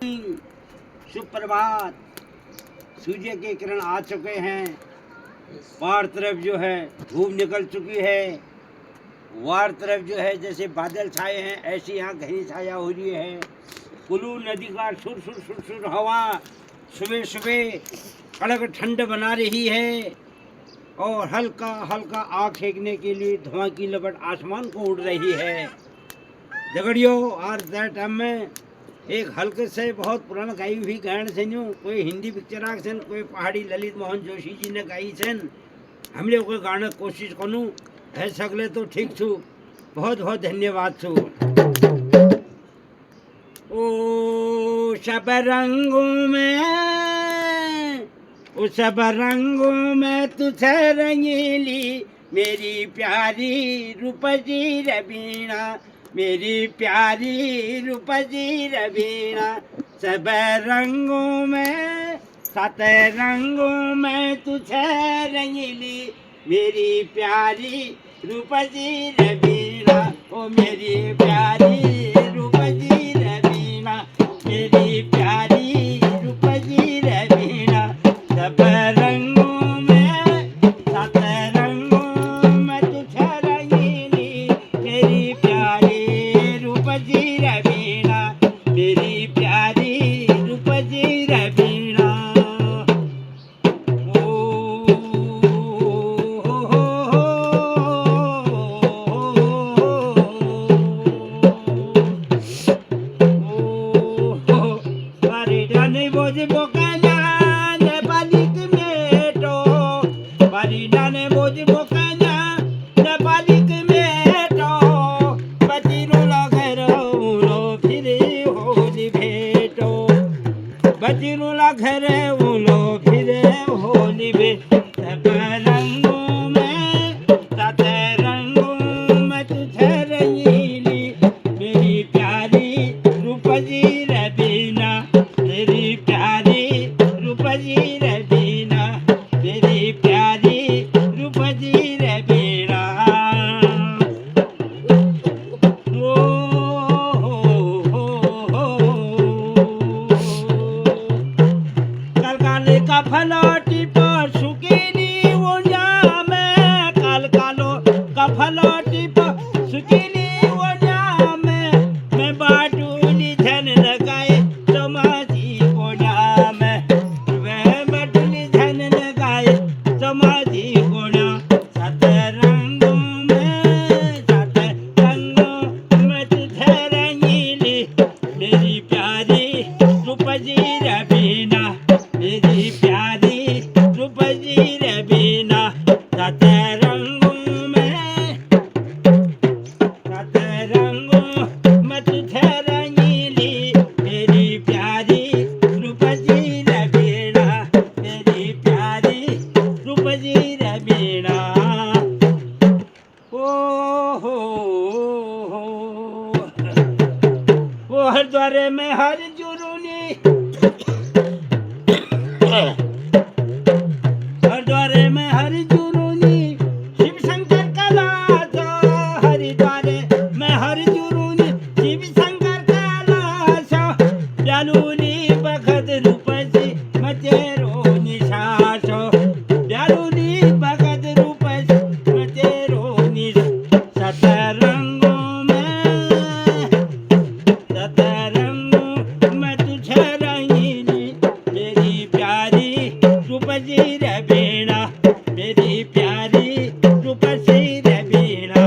सुप्रभात। सूर्य के किरण आ चुके हैं। बाहर तरफ जो है धूप निकल चुकी है। बाहर तरफ जो है जैसे बादल छाए हैं, ऐसी यहाँ घनी छाया हो रही है। कुल्लू नदी का सुर सुर सुर सुर हवा सुबह सुबह कड़क ठंड बना रही है और हल्का हल्का आग सेकने के लिए धुआं की लपट आसमान को उड़ रही है। झगड़ियों और दैट टाइम में एक हल्के से बहुत पुराना गाई हुई गायन सुनियो। कोई हिंदी पिक्चर आसन, कोई पहाड़ी ललित मोहन जोशी जी ने गाई सन। हम लोग कोई गाने कोशिश करूँ है सगले तो ठीक छू। बहुत बहुत धन्यवाद छू। ओ सब रंगों में, ओ सब रंगों में तुझे रंगीली मेरी प्यारी रूपजी रवीणा, मेरी प्यारी रूपजी रवीणा। सब रंगों में सात रंगों में तुझे रंगीली मेरी प्यारी रूपजी रवीणा। ओ मेरी प्यारी रूपजी रवीणा, मेरी प्यारी रूपजी रवीणा। सब रंगों में सात रंगों में तुझे रंगीली मेरी प्यारी रूपजी रवीणा, मेरी प्यारी रूपजी रवीणा। बजरूला घर उलो फिरे होली बे। सब रंगों में सात रंगों में तुझे रंगीली मेरी प्यारी रूपजी रवीणा, मेरी प्यारी रूपजी रवीणा, मेरी प्यारी रूपजी रवीणा। कफलोटी पर सुकीनी ओढ़ा में, काल कालो कफलोटी पर सुकीनी ओढ़ा में, मैं बाटुली धन लगाए समाधि कोना में, वह बाटुली धन लगाए समाधि कोना। सात रंगों में सात रंगों में तुझे रंगीली मेरी प्यारी रूपजी रवीणा, मेरी प्यारी रूपजी रवीणा। सात रंगों में सात रंगों में तुझे रंगीली मेरी प्यारी रूपजी रवीणा, मेरी प्यारी रूपजी रवीणा। ओ हरिद्वार में हर जुरूनी, हरिद्वार में हरि जुरूनी शिव शंकर कैलाश। हरिद्वार में हरि जुरूनी शिव शंकर कैलाश। ब्यालूनी भगत रूपसी मचेरो निशास, ब्यालूनी भगत रूपसी मचेरो निशास। सात रंगों में सात रंगों में तुझे रंगीली मेरी प्यारी रूपजी रवीणा, मेरी प्यारी रूपजी रवीणा।